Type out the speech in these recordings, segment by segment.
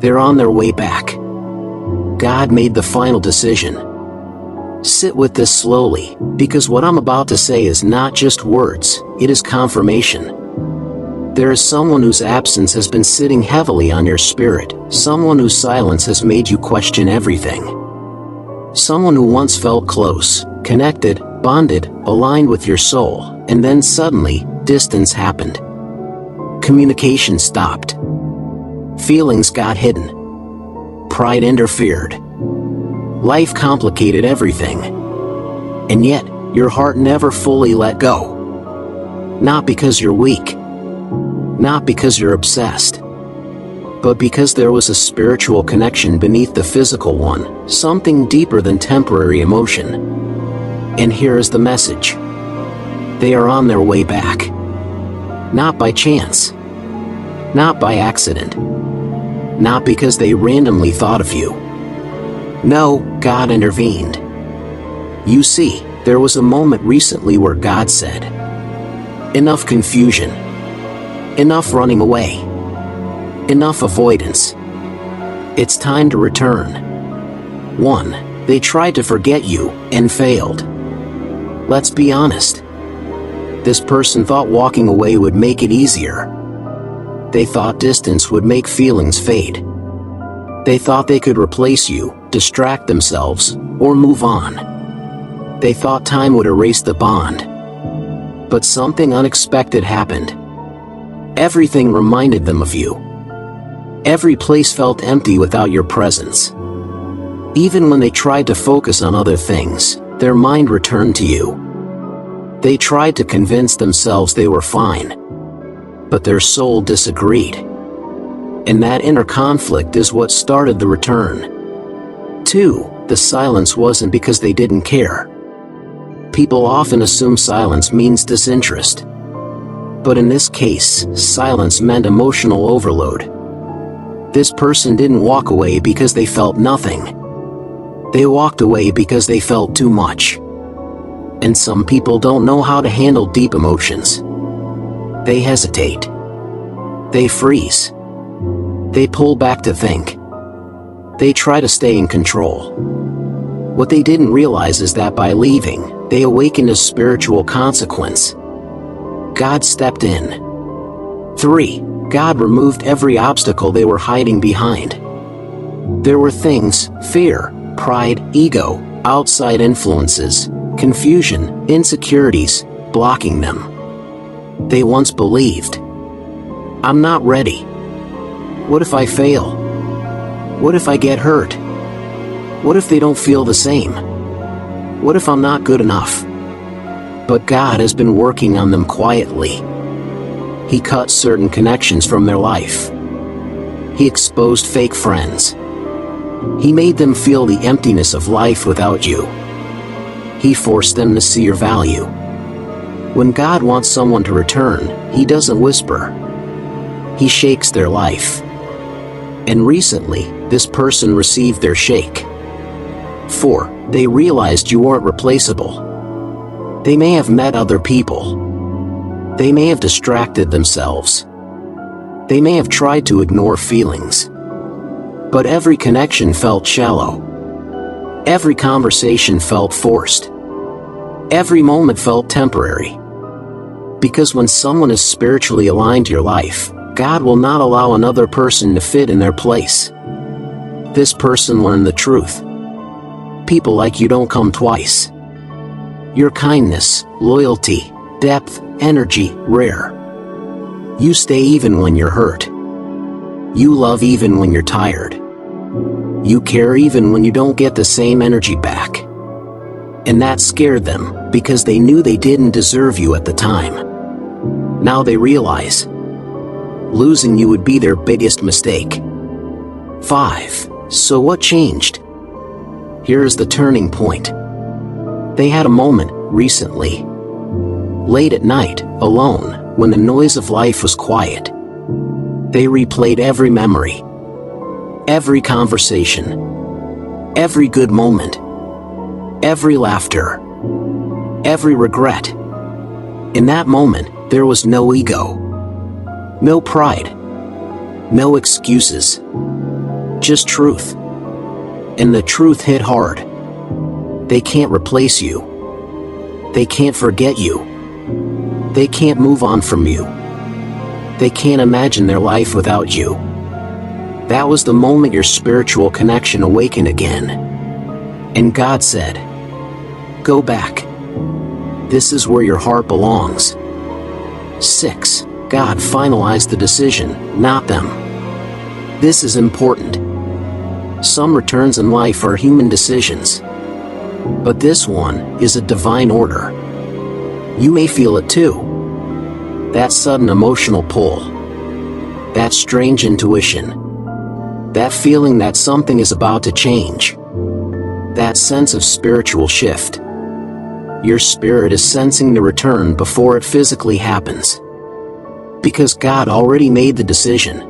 They're on their way back. God made the final decision. Sit with this slowly, because what I'm about to say is not just words, it is confirmation. There is someone whose absence has been sitting heavily on your spirit, someone whose silence has made you question everything. Someone who once felt close, connected, bonded, aligned with your soul, and then suddenly, distance happened. Communication stopped. Feelings got hidden. Pride interfered. Life complicated everything. And yet, your heart never fully let go. Not because you're weak. Not because you're obsessed. But because there was a spiritual connection beneath the physical one, something deeper than temporary emotion. And here is the message. They are on their way back. Not by chance. Not by accident. Not because they randomly thought of you. No, God intervened. You see, there was a moment recently where God said, "Enough confusion. Enough running away. Enough avoidance. It's time to return." 1. They tried to forget you, and failed. Let's be honest. This person thought walking away would make it easier. They thought distance would make feelings fade. They thought they could replace you, distract themselves, or move on. They thought time would erase the bond. But something unexpected happened. Everything reminded them of you. Every place felt empty without your presence. Even when they tried to focus on other things, their mind returned to you. They tried to convince themselves they were fine. But their soul disagreed. And that inner conflict is what started the return. 2. The silence wasn't because they didn't care. People often assume silence means disinterest. But in this case, silence meant emotional overload. This person didn't walk away because they felt nothing. They walked away because they felt too much. And some people don't know how to handle deep emotions. They hesitate. They freeze. They pull back to think. They try to stay in control. What they didn't realize is that by leaving, they awakened a spiritual consequence. God stepped in. 3. God removed every obstacle they were hiding behind. There were things, fear, pride, ego, outside influences, confusion, insecurities, blocking them. They once believed, "I'm not ready. What if I fail? What if I get hurt? What if they don't feel the same? What if I'm not good enough?" But God has been working on them quietly. He cut certain connections from their life. He exposed fake friends. He made them feel the emptiness of life without you. He forced them to see your value. When God wants someone to return, He doesn't whisper. He shakes their life. And recently, this person received their shake. 4. They realized you weren't replaceable. They may have met other people. They may have distracted themselves. They may have tried to ignore feelings. But every connection felt shallow. Every conversation felt forced. Every moment felt temporary. Because when someone is spiritually aligned to your life, God will not allow another person to fit in their place. This person learned the truth. People like you don't come twice. Your kindness, loyalty, depth, energy, rare. You stay even when you're hurt. You love even when you're tired. You care even when you don't get the same energy back. And that scared them, because they knew they didn't deserve you at the time. Now they realize losing you would be their biggest mistake. 5. So what changed? Here is the turning point. They had a moment, recently. Late at night, alone, when the noise of life was quiet. They replayed every memory. Every conversation. Every good moment. Every laughter. Every regret. In that moment, there was no ego. No pride. No excuses. just truth. And the truth hit hard. They can't replace you. They can't forget you. They can't move on from you. They can't imagine their life without you. That was the moment your spiritual connection awakened again. And God said, "Go back. This is where your heart belongs." 6. God finalized the decision, not them. This is important. Some returns in life are human decisions. But this one is a divine order. You may feel it too. That sudden emotional pull. That strange intuition. That feeling that something is about to change. That sense of spiritual shift. Your spirit is sensing the return before it physically happens. Because God already made the decision.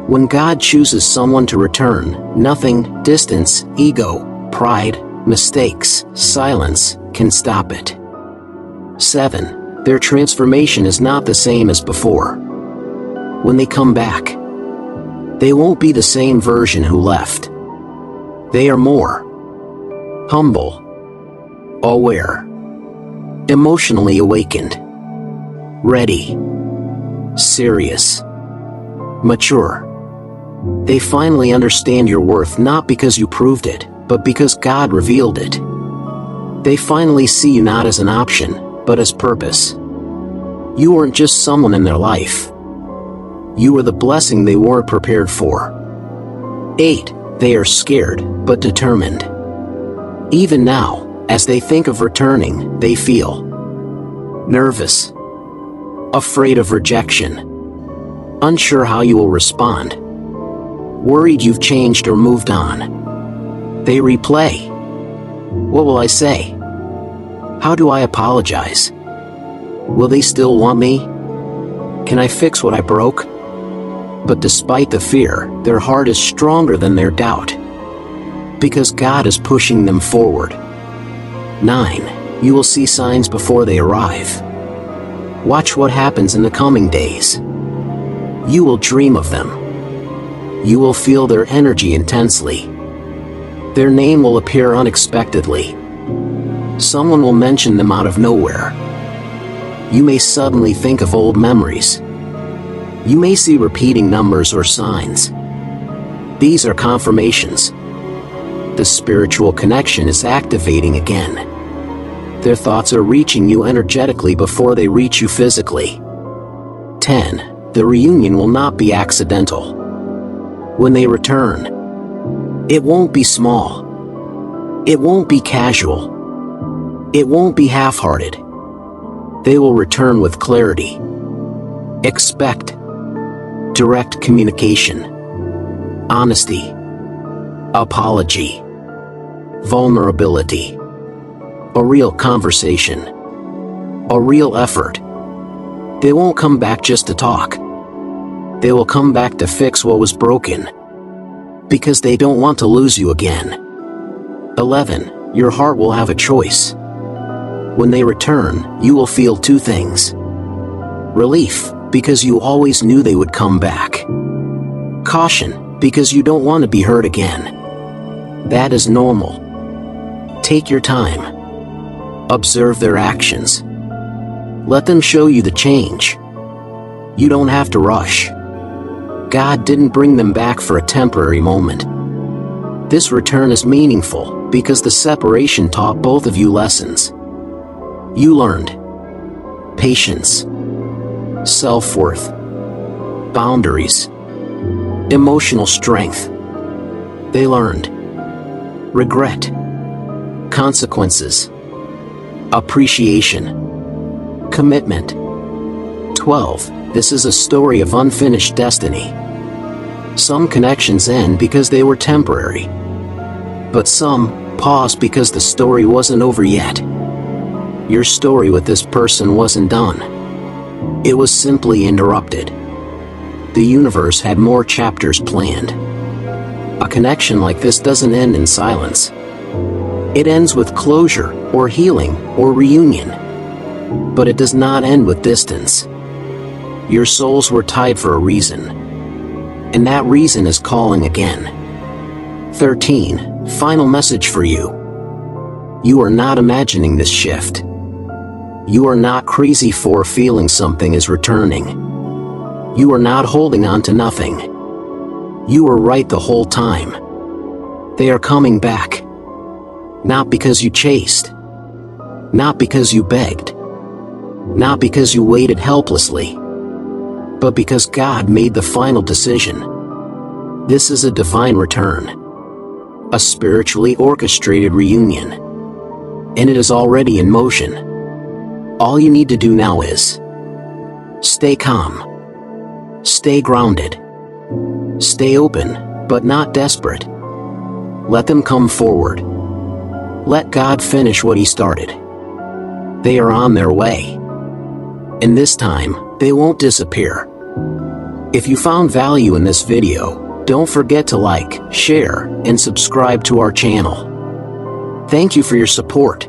When God chooses someone to return, nothing, distance, ego, pride, mistakes, silence, can stop it. 7. Their transformation is not the same as before. When they come back, they won't be the same version who left. They are more humble, aware, emotionally awakened, ready, serious, mature. They finally understand your worth not because you proved it, but because God revealed it. They finally see you not as an option, but as purpose. You weren't just someone in their life. You were the blessing they weren't prepared for. 8. They are scared, but determined. Even now, as they think of returning, they feel nervous, afraid of rejection, unsure how you will respond, worried you've changed or moved on. They replay. What will I say? How do I apologize? Will they still want me? Can I fix what I broke? But despite the fear, their heart is stronger than their doubt. Because God is pushing them forward. 9. You will see signs before they arrive. Watch what happens in the coming days. You will dream of them. You will feel their energy intensely. Their name will appear unexpectedly. Someone will mention them out of nowhere. You may suddenly think of old memories. You may see repeating numbers or signs. These are confirmations. The spiritual connection is activating again. Their thoughts are reaching you energetically before they reach you physically. 10. The reunion will not be accidental. When they return, it won't be small. It won't be casual. It won't be half-hearted. They will return with clarity. Expect direct communication, honesty, apology, vulnerability, a real conversation, a real effort. They won't come back just to talk. They will come back to fix what was broken. Because they don't want to lose you again. 11. Your heart will have a choice. When they return, you will feel two things. Relief, because you always knew they would come back. Caution, because you don't want to be hurt again. That is normal. Take your time. Observe their actions. Let them show you the change. You don't have to rush. God didn't bring them back for a temporary moment. This return is meaningful because the separation taught both of you lessons. You learned patience, self-worth, boundaries, emotional strength. They learned regret, consequences, appreciation, commitment. 12. This is a story of unfinished destiny. Some connections end because they were temporary. But some pause because the story wasn't over yet. Your story with this person wasn't done. It was simply interrupted. The universe had more chapters planned. A connection like this doesn't end in silence. It ends with closure, or healing, or reunion. But it does not end with distance. Your souls were tied for a reason. And that reason is calling again. 13. Final message for you. You are not imagining this shift. You are not crazy for feeling something is returning. You are not holding on to nothing. You were right the whole time. They are coming back. Not because you chased. Not because you begged. Not because you waited helplessly. But because God made the final decision. This is a divine return. A spiritually orchestrated reunion. And it is already in motion. All you need to do now is stay calm. Stay grounded. Stay open, but not desperate. Let them come forward. Let God finish what He started. They are on their way. And this time, they won't disappear. If you found value in this video, don't forget to like, share, and subscribe to our channel. Thank you for your support.